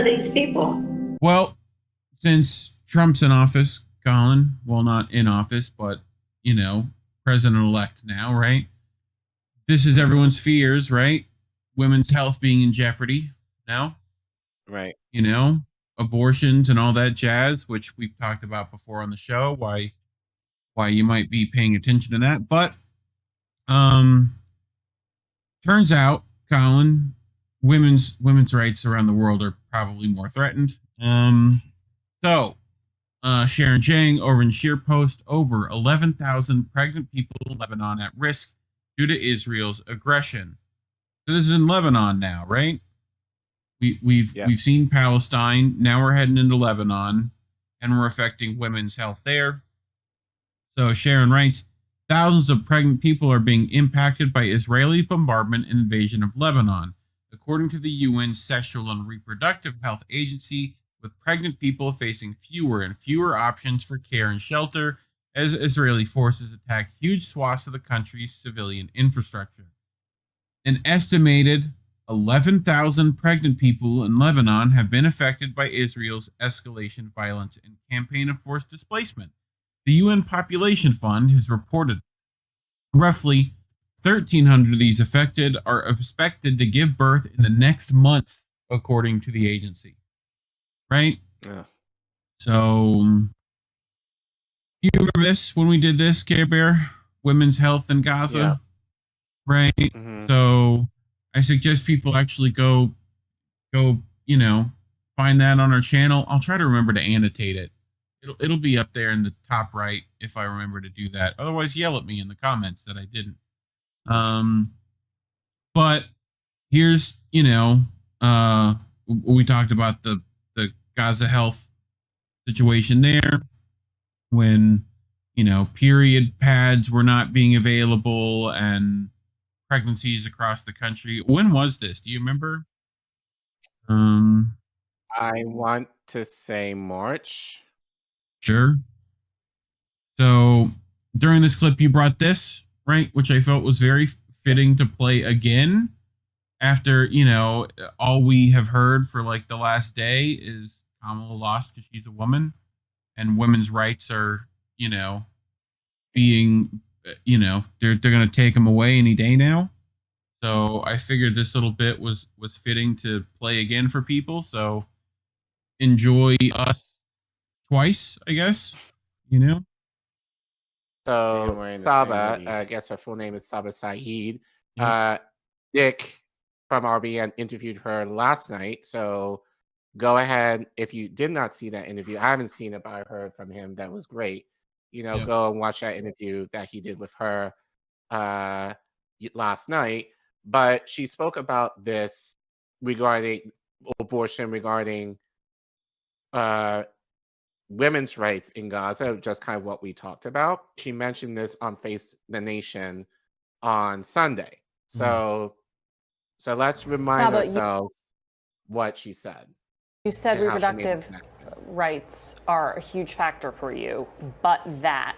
are these people? Well, since Trump's in office, Collin, well, not in office, but, president-elect now, right? This is everyone's fears, right? Women's health being in jeopardy now. Right. Abortions and all that jazz, which we've talked about before on the show, why you might be paying attention to that. But turns out, Collin, women's rights around the world are probably more threatened. So Sharon Zhang over in ScheerPost, over 11,000 pregnant people in Lebanon at risk due to Israel's aggression. So this is in Lebanon now, right? We've seen Palestine. Now we're heading into Lebanon, and we're affecting women's health there. So Sharon writes, thousands of pregnant people are being impacted by Israeli bombardment and invasion of Lebanon, according to the UN Sexual and Reproductive Health Agency, with pregnant people facing fewer and fewer options for care and shelter as Israeli forces attack huge swaths of the country's civilian infrastructure. An estimated 11,000 pregnant people in Lebanon have been affected by Israel's escalation, violence, and campaign of forced displacement. The UN Population Fund has reported roughly 1,300 of these affected are expected to give birth in the next month, according to the agency. Right? Yeah. So, you remember this when we did this, Care Bear? Women's health in Gaza? Yeah. Right? Mm-hmm. So, I suggest people actually go, find that on our channel. I'll try to remember to annotate it. It'll be up there in the top right if I remember to do that. Otherwise, yell at me in the comments that I didn't. But here's, we talked about the Gaza health situation there when, period pads were not being available and pregnancies across the country. When was this? Do you remember? I want to say March. Sure. So during this clip, you brought this, right? Which I felt was very fitting to play again after, all we have heard for like the last day is Kamala lost because she's a woman and women's rights are, being, they're going to take them away any day now. So I figured this little bit was fitting to play again for people. So enjoy us twice, I guess, So Saba, I guess her full name is Saba Saeed. Yep. Dick from RBN interviewed her last night. So go ahead. If you did not see that interview, I haven't seen it, but I heard from him that was great. Yep. Go and watch that interview that he did with her last night. But she spoke about this regarding abortion, regarding women's rights in Gaza, just kind of what we talked about. She mentioned this on Face the Nation on Sunday. So let's remind ourselves what she said. You said reproductive rights are a huge factor for you, but that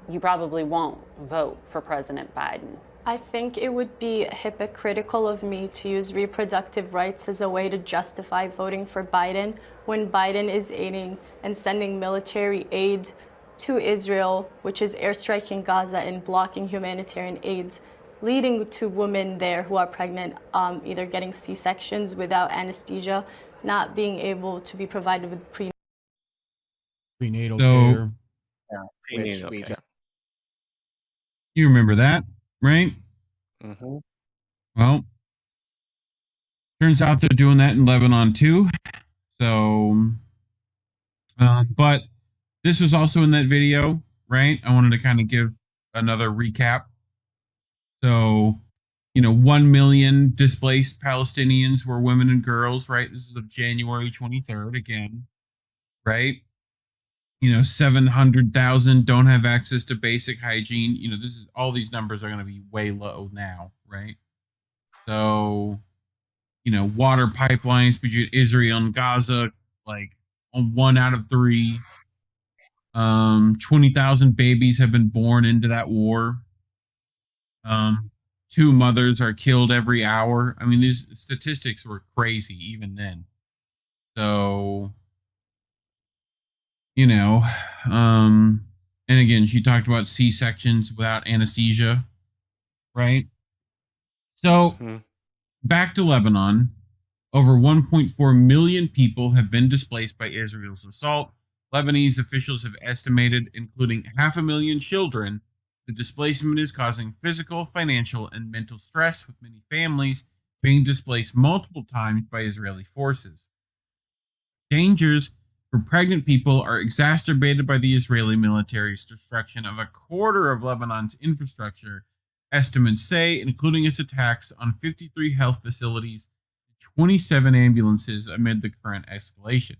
you probably won't vote for President Biden. I think it would be hypocritical of me to use reproductive rights as a way to justify voting for Biden when Biden is aiding and sending military aid to Israel, which is airstriking Gaza and blocking humanitarian aid, leading to women there who are pregnant, either getting C-sections without anesthesia, not being able to be provided with prenatal care. Yeah, prenatal care. You remember that, right? Mm-hmm. Well, turns out they're doing that in Lebanon too. So, but this was also in that video, right? I wanted to kind of give another recap. So, 1 million displaced Palestinians were women and girls, right? This is of January 23rd again, right? 700,000 don't have access to basic hygiene. This is all these numbers are going to be way low now, right? So, water pipelines between Israel and Gaza, like on 1 out of 3. 20,000 babies have been born into that war. 2 mothers are killed every hour. I mean, these statistics were crazy even then. So, you know, and again, she talked about C-sections without anesthesia, right? So, back to Lebanon. Over 1.4 million people have been displaced by Israel's assault. Lebanese officials have estimated, including 500,000 children, the displacement is causing physical, financial, and mental stress, with many families being displaced multiple times by Israeli forces. Dangers for pregnant people are exacerbated by the Israeli military's destruction of a quarter of Lebanon's infrastructure, estimates say, including its attacks on 53 health facilities, 27 ambulances amid the current escalation.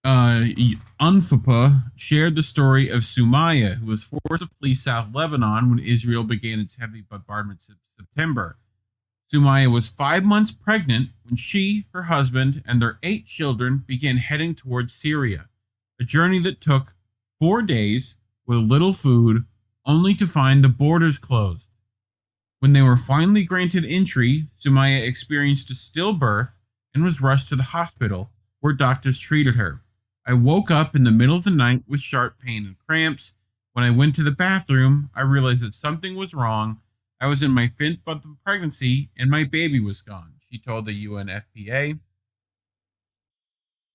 UNFPA shared the story of Sumaya, who was forced to flee South Lebanon when Israel began its heavy bombardments in September. Sumaya was 5 months pregnant when she, her husband, and their 8 children began heading towards Syria, a journey that took 4 days with little food, only to find the borders closed. When they were finally granted entry, Sumaya experienced a stillbirth and was rushed to the hospital, where doctors treated her. I woke up in the middle of the night with sharp pain and cramps. When I went to the bathroom, I realized that something was wrong. I was in my 5th month of pregnancy, and my baby was gone, she told the UNFPA.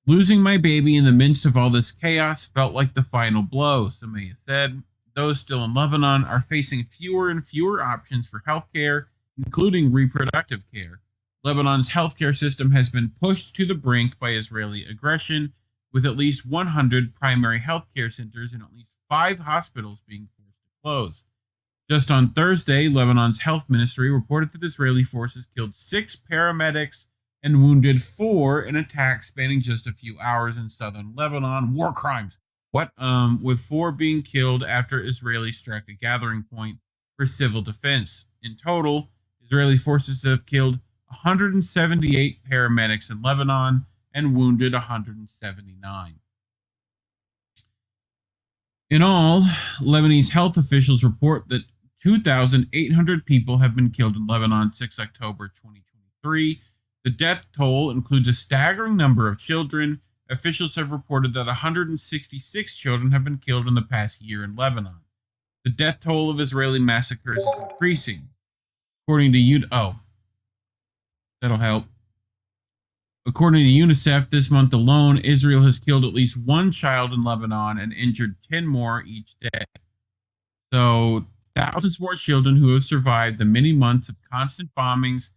Losing my baby in the midst of all this chaos felt like the final blow, Sumaya said. Those still in Lebanon are facing fewer and fewer options for healthcare, including reproductive care. Lebanon's healthcare system has been pushed to the brink by Israeli aggression, with at least 100 primary healthcare centers and at least 5 hospitals being forced to close. Just on Thursday, Lebanon's health ministry reported that Israeli forces killed 6 paramedics and wounded 4 in attacks spanning just a few hours in southern Lebanon. War crimes. With 4 being killed after Israelis struck a gathering point for civil defense. In total, Israeli forces have killed 178 paramedics in Lebanon and wounded 179. In all, Lebanese health officials report that 2,800 people have been killed in Lebanon since October 2023. The death toll includes a staggering number of children. Officials have reported that 166 children have been killed in the past year in Lebanon. The death toll of Israeli massacres is increasing. According to that'll help. According to UNICEF, this month alone, Israel has killed at least 1 child in Lebanon and injured 10 more each day. So, thousands more children who have survived the many months of constant bombings,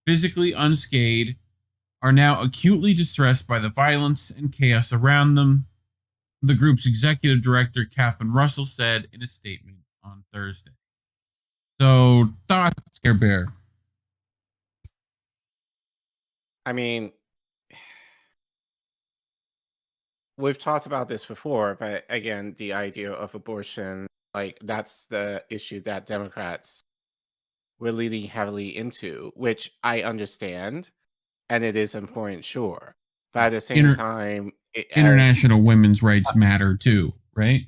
physically unscathed, are now acutely distressed by the violence and chaos around them, the group's executive director, Catherine Russell, said in a statement on Thursday. So, thoughts, Care Bear? I mean, we've talked about this before, but again, the idea of abortion, like, that's the issue that Democrats were leaning heavily into, which I understand, and it is important, sure. But at the same time, international women's rights matter too, right?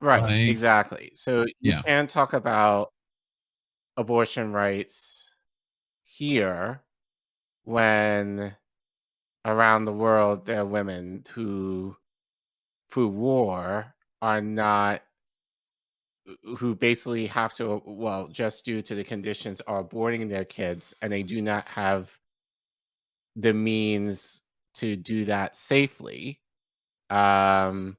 Right, exactly. So you can talk about abortion rights here when around the world there are women who, through war, are not, who basically have to, well, just due to the conditions, are aborting their kids, and they do not have the means to do that safely. And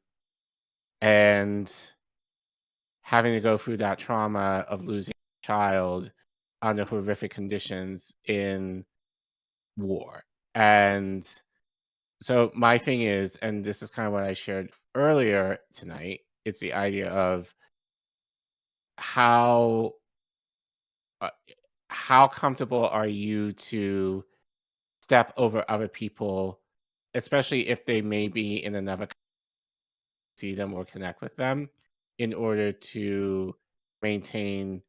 having to go through that trauma of losing a child under horrific conditions in war. And so my thing is, and this is kind of what I shared earlier tonight, it's the idea of how comfortable are you to step over other people, especially if they may be in another country, see them or connect with them, in order to maintain,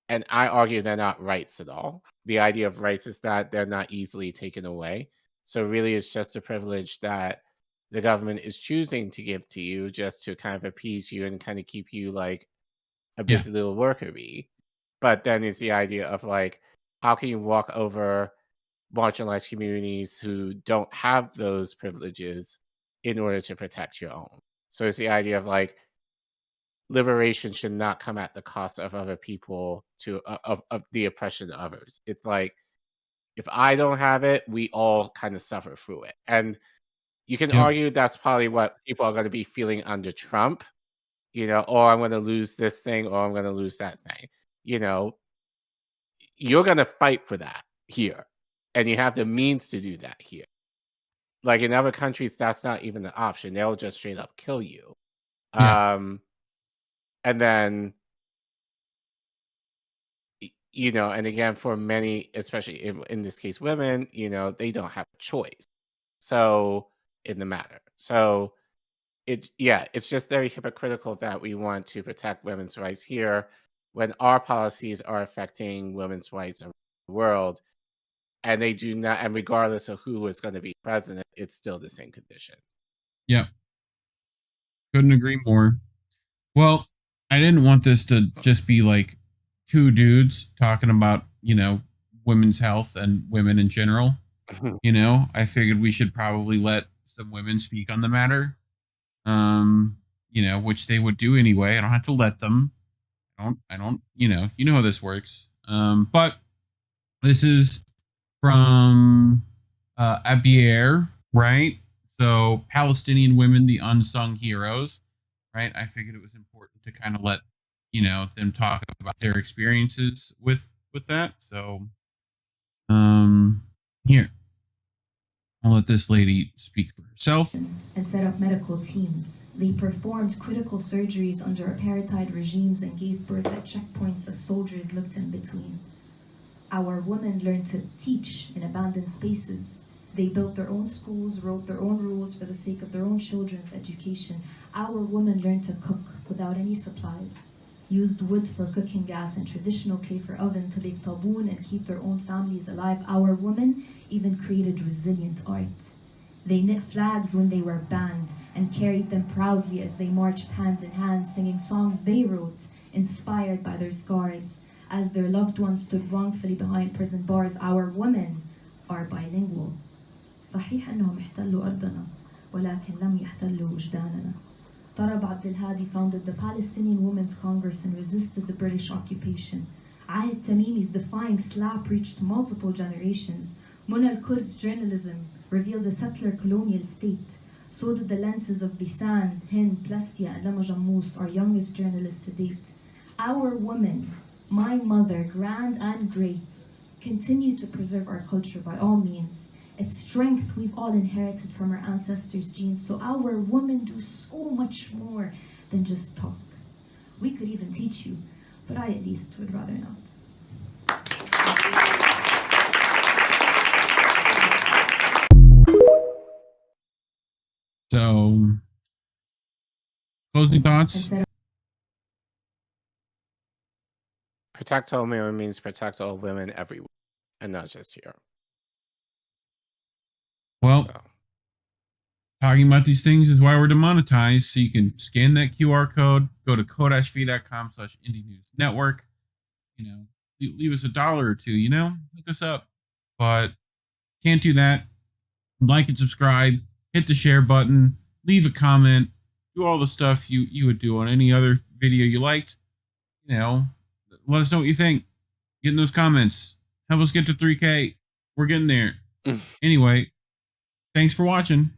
and I argue they're not rights at all. The idea of rights is that they're not easily taken away. So really it's just a privilege that the government is choosing to give to you just to kind of appease you and kind of keep you like a busy little worker bee. But then it's the idea of like, how can you walk over marginalized communities who don't have those privileges in order to protect your own. So it's the idea of like liberation should not come at the cost of other people of the oppression of others. It's like, if I don't have it, we all kind of suffer through it. And you can argue that's probably what people are going to be feeling under Trump, you know, or I'm going to lose this thing or I'm going to lose that thing. You know, you're going to fight for that here. And you have the means to do that here. Like in other countries, that's not even an option. They'll just straight up kill you. And then, you know, and again, for many, especially in this case, women, you know, they don't have a choice. So in the matter. So it's just very hypocritical that we want to protect women's rights here when our policies are affecting women's rights around the world. And they do not, and regardless of who is going to be president, it's still the same condition. Yeah. Couldn't agree more. Well, I didn't want this to just be like two dudes talking about, you know, women's health and women in general. You know, I figured we should probably let some women speak on the matter. You know, which they would do anyway. I don't have to let them. I don't, you know how this works. But this is from Abier, right? So Palestinian women, the unsung heroes, right? I figured it was important to kind of let, you know, them talk about their experiences with that. So here, I'll let this lady speak for herself. And set up medical teams. They performed critical surgeries under apartheid regimes and gave birth at checkpoints as soldiers looked in between. Our women learned to teach in abandoned spaces. They built their own schools, wrote their own rules for the sake of their own children's education. Our women learned to cook without any supplies, used wood for cooking gas and traditional clay for oven to bake taboon and keep their own families alive. Our women even created resilient art. They knit flags when they were banned and carried them proudly as they marched hand in hand, singing songs they wrote, inspired by their scars. As their loved ones stood wrongfully behind prison bars, our women are bilingual. صحيح أنهم احتلوا أرضنا ولكن لم يحتلوا وجداننا. Tarab Abdelhadi founded the Palestinian Women's Congress and resisted the British occupation. Ahid Tamimi's defying slap reached multiple generations. Muna al-Kurd's journalism revealed a settler colonial state. So did the lenses of Bisan, Hind, Plastia, and Lama Jammus, our youngest journalist to date. Our women, my mother, grand and great, continue to preserve our culture by all means. It's strength we've all inherited from our ancestors' genes, so our women do so much more than just talk. We could even teach you, but I at least would rather not. So, closing thoughts? Protect all women means protect all women everywhere, and not just here. Well, talking about these things is why we're demonetized. So you can scan that QR code, go to ko-fi.com/indienewsnetwork. You know, leave us $1 or $2. You know, hook us up. But can't do that. Like and subscribe. Hit the share button. Leave a comment. Do all the stuff you would do on any other video you liked. You know, let us know what you think. Get in those comments. Help us get to 3K. We're getting there. Anyway. Thanks for watching.